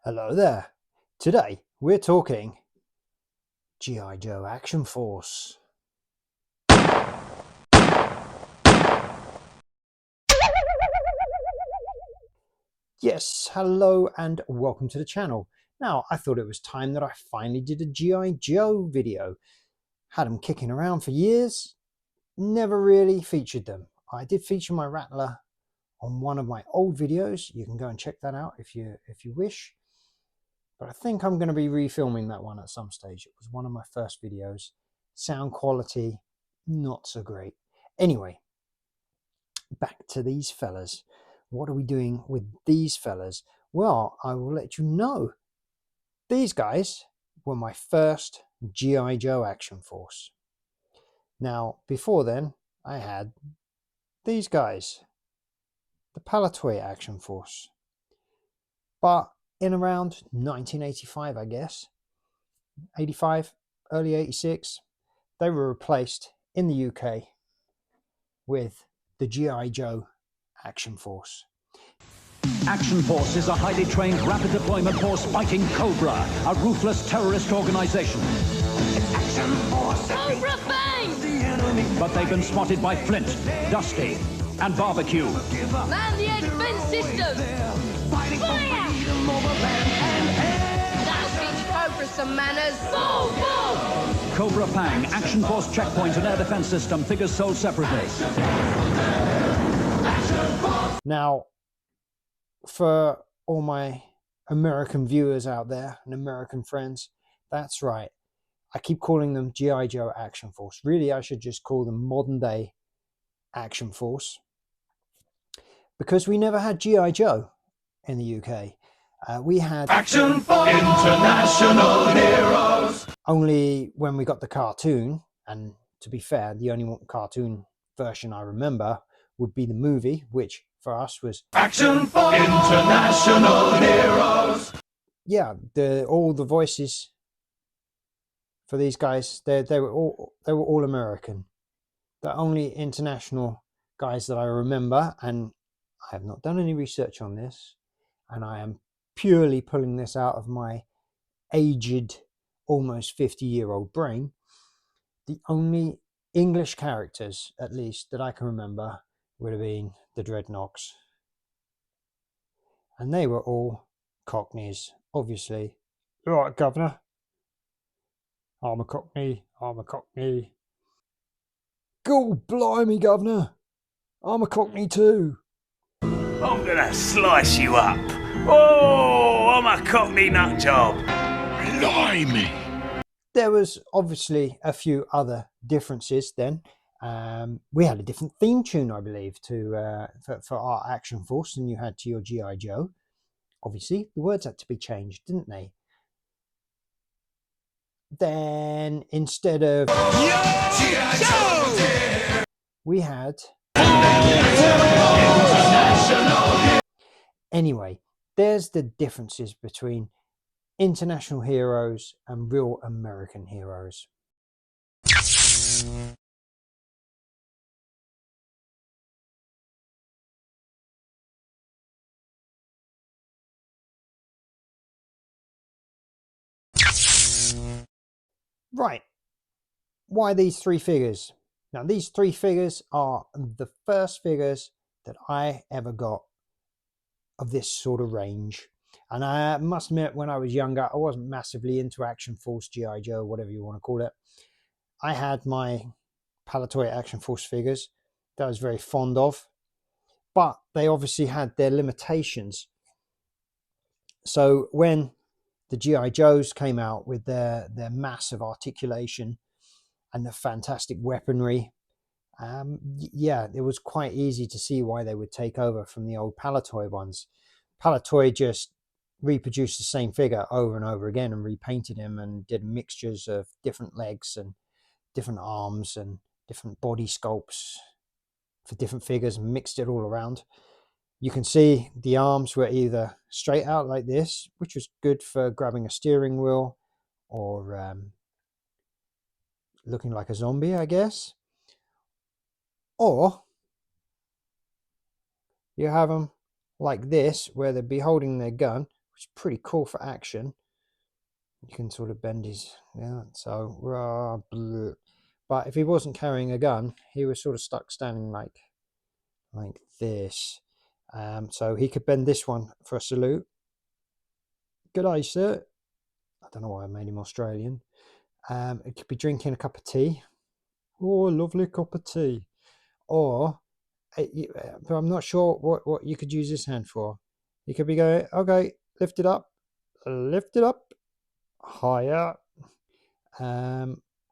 Hello there. Today we're talking G.I. Joe Action Force. Yes, hello and welcome to the channel. Now, I thought it was time that I finally did a G.I. Joe video. Had them kicking around for years, never really featured them. I did feature my Rattler on one of my old videos. You can go and check that out if you wish. But I think I'm going to be refilming that one at some stage. It was one of my first videos. Sound quality, not so great. Anyway, back to these fellas. What are we doing with these fellas? Well, I will let you know. These guys were my first G.I. Joe Action Force. Now, before then, I had these guys, the Palatoy Action Force. But in around 1985, I guess, 85, early 86, they were replaced in the UK with the G.I. Joe Action Force. Action Force is a highly trained rapid deployment force fighting Cobra, a ruthless terrorist organization. Action Force! Cobra Fang! But they've been spotted by Flint, Dusty, and Barbecue. Man the egg fence system! Fire! That'll teach Cobra some manners. Boom, boom! Cobra Fang, Action Force checkpoint and air defense system, figures sold separately. Now, for all my American viewers out there and American friends, that's right. I keep calling them G.I. Joe Action Force. Really, I should just call them modern day Action Force, because we never had G.I. Joe in the UK. We had Action Force! International Heroes! only when we got the cartoon, and to be fair, the only cartoon version I remember would be the movie, which for us was Action Force! International Heroes! Yeah, all the voices for these guys, they were all American. The only international guys that I remember, and I have not done any research on this, and I am purely pulling this out of my aged, almost 50-year-old brain. The only English characters, at least, that I can remember would have been the Dreadnoks. And they were all Cockneys, obviously. Right, Governor. I'm a Cockney. I'm a Cockney. God blimey, Governor. I'm a Cockney too. I'm gonna slice you up. Oh, I'm a Cockney nut job. Blimey! There was obviously a few other differences then. We had a different theme tune, I believe, for our Action Force than you had to your G.I. Joe. Obviously, the words had to be changed, didn't they? Then, instead of we had anyway, there's the differences between international heroes and real American heroes. Right, why these three figures? Now, these three figures are the first figures that I ever got of this sort of range. And I must admit, when I was younger, I wasn't massively into Action Force, G.I. Joe, whatever you want to call it. I had my Palatoy Action Force figures that I was very fond of, but they obviously had their limitations. So when the G.I. Joes came out with their massive articulation and the fantastic weaponry, yeah, it was quite easy to see why they would take over from the old Palatoy ones. Palatoy just reproduced the same figure over and over again and repainted him and did mixtures of different legs and different arms and different body sculpts for different figures and mixed it all around. You can see the arms were either straight out like this, which was good for grabbing a steering wheel, or looking like a zombie, I guess. Or you have them like this, where they'd be holding their gun, which is pretty cool for action. You can sort of bend his, yeah, so, but if he wasn't carrying a gun, he was sort of stuck standing like this. So he could bend this one for a salute. Good day, sir. I don't know why I made him Australian. It could be drinking a cup of tea. Oh, a lovely cup of tea. Or, but I'm not sure what you could use this hand for. You could be going, okay, lift it up, higher.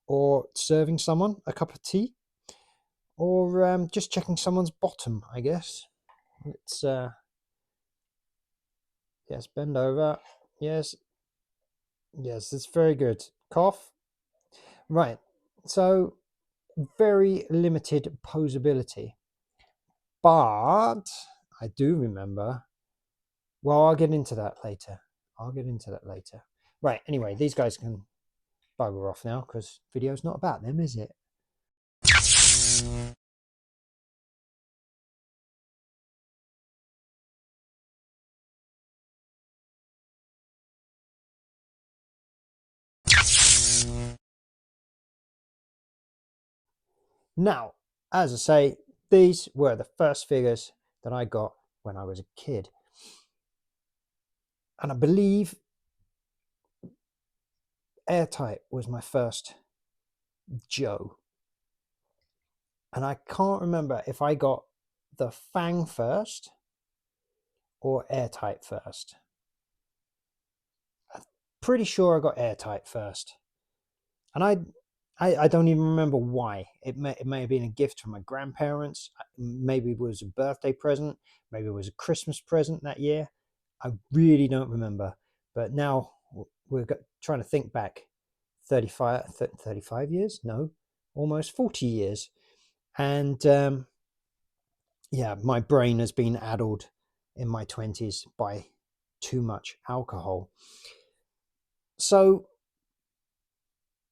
Or serving someone a cup of tea. Or just checking someone's bottom, I guess. It's, yes, bend over. Yes. Yes, it's very good. Cough. Right. So, very limited posability. But I do remember, well, I'll get into that later. Right, anyway, these guys can bugger off now because video's not about them, is it? Now, as I say, these were the first figures that I got when I was a kid. And I believe Airtight was my first Joe. And I can't remember if I got the Fang first or Airtight first. I'm pretty sure I got Airtight first. And I don't even remember why. It may have been a gift from my grandparents. Maybe it was a birthday present. Maybe it was a Christmas present that year. I really don't remember. But now we're trying to think back 35 years? No, almost 40 years. And yeah, my brain has been addled in my 20s by too much alcohol. So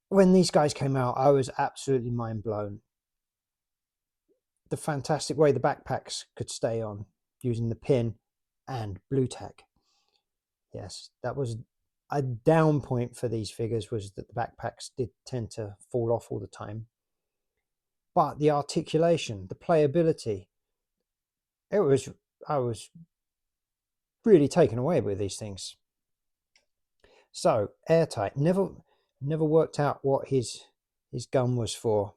when these guys came out, I was absolutely mind blown. The fantastic way the backpacks could stay on using the pin and blue tack. Yes, that was a down point for these figures, was that the backpacks did tend to fall off all the time. But the articulation, the playability, I was really taken away with these things. So Airtight never worked out what his gun was for.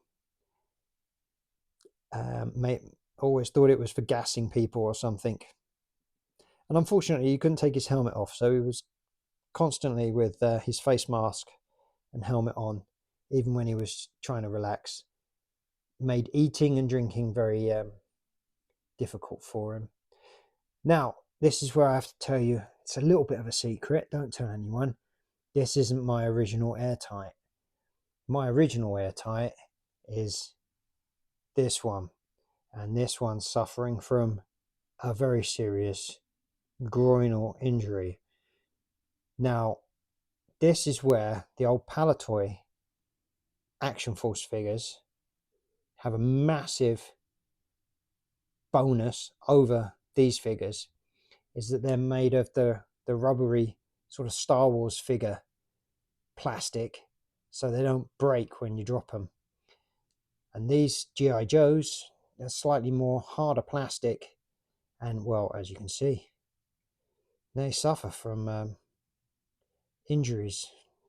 Always thought it was for gassing people or something. And unfortunately, you couldn't take his helmet off, so he was constantly with his face mask and helmet on, even when he was trying to relax. Made eating and drinking very difficult for him. Now, this is where I have to tell you, it's a little bit of a secret. Don't tell anyone. This isn't my original Airtight. My original Airtight is this one. And this one's suffering from a very serious groinal injury. Now, this is where the old Palatoy Action Force figures have a massive bonus over these figures, is that they're made of the rubbery sort of Star Wars figure plastic, so they don't break when you drop them. And these G.I. Joes, they're slightly more harder plastic, and well, as you can see, they suffer from injuries.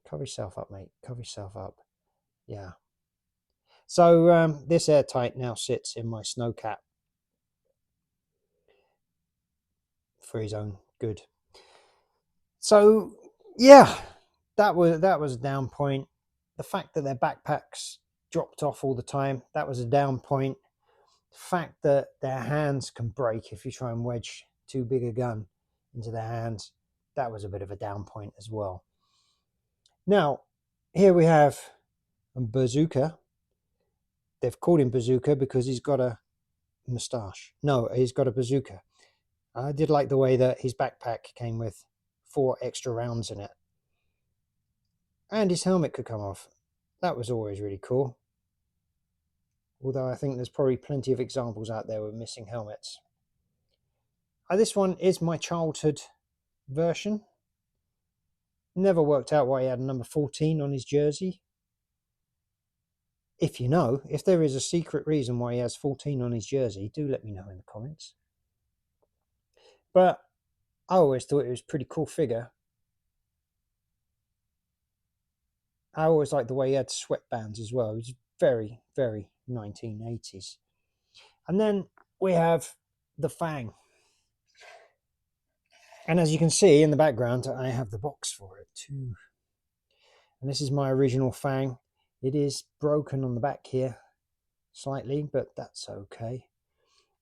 Cover yourself up, mate. Cover yourself up. Yeah. So this Airtight now sits in my snow cap for his own good. So yeah, that was a down point. The fact that their backpacks dropped off all the time, that was a down point. The fact that their hands can break if you try and wedge too big a gun into their hands, that was a bit of a down point as well. Now, here we have a Bazooka. They've called him Bazooka because he's got a moustache. No, he's got a bazooka. I did like the way that his backpack came with 4 extra rounds in it. And his helmet could come off. That was always really cool. Although I think there's probably plenty of examples out there with missing helmets. This one is my childhood version. Never worked out why he had a number 14 on his jersey. If you know, if there is a secret reason why he has 14 on his jersey, do let me know in the comments. But I always thought it was a pretty cool figure. I always liked the way he had sweatbands as well. It was very, very 1980s. And then we have the Fang. And as you can see in the background, I have the box for it too. And this is my original Fang. It is broken on the back here slightly, but that's okay.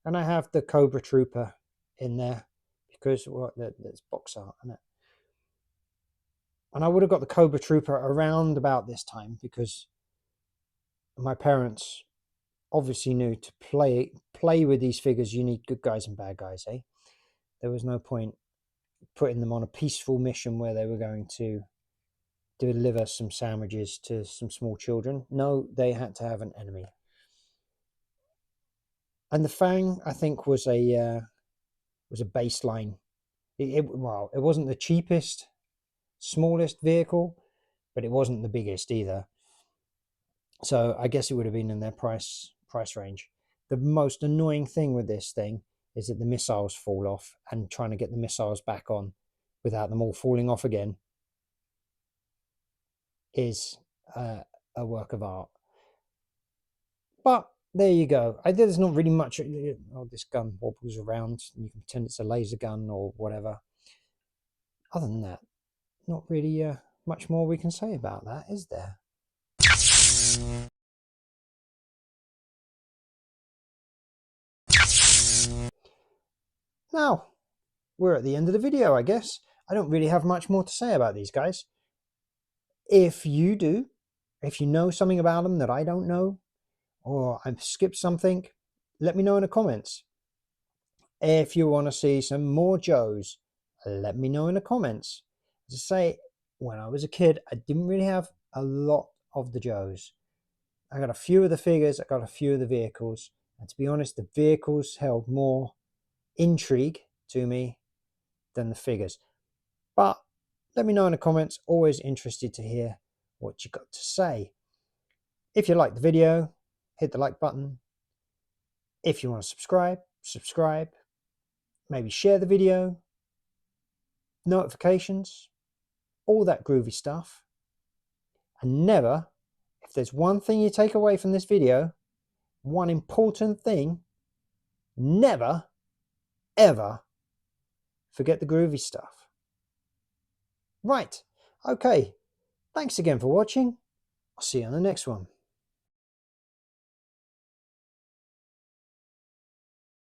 And I have the Cobra Trooper in there because, well, there's box art on it. And I would have got the Cobra Trooper around about this time because my parents obviously knew to play with these figures, you need good guys and bad guys, eh? There was no point putting them on a peaceful mission where they were going to deliver some sandwiches to some small children. No, they had to have an enemy. And the Fang, I think, was a baseline. Well, it wasn't the cheapest, smallest vehicle, but it wasn't the biggest either. So I guess it would have been in their price range. The most annoying thing with this thing is that the missiles fall off, and trying to get the missiles back on without them all falling off again is a work of art. But there you go. There's not really much. Oh, this gun wobbles around. You can pretend it's a laser gun or whatever. Other than that, not really much more we can say about that, is there? Now, we're at the end of the video, I guess. I don't really have much more to say about these guys. If you do, if you know something about them that I don't know, or I've skipped something, let me know in the comments. If you want to see some more Joes, let me know in the comments. As I say, when I was a kid, I didn't really have a lot of the Joes. I got a few of the figures, I got a few of the vehicles, and to be honest, the vehicles held more intrigue to me than the figures. But let me know in the comments. Always interested to hear what you got to say. If you liked the video, hit the like button. If you want to subscribe. Maybe share the video. Notifications. All that groovy stuff. And never, if there's one thing you take away from this video, one important thing, never, ever forget the groovy stuff. Right, okay. Thanks again for watching. I'll see you on the next one.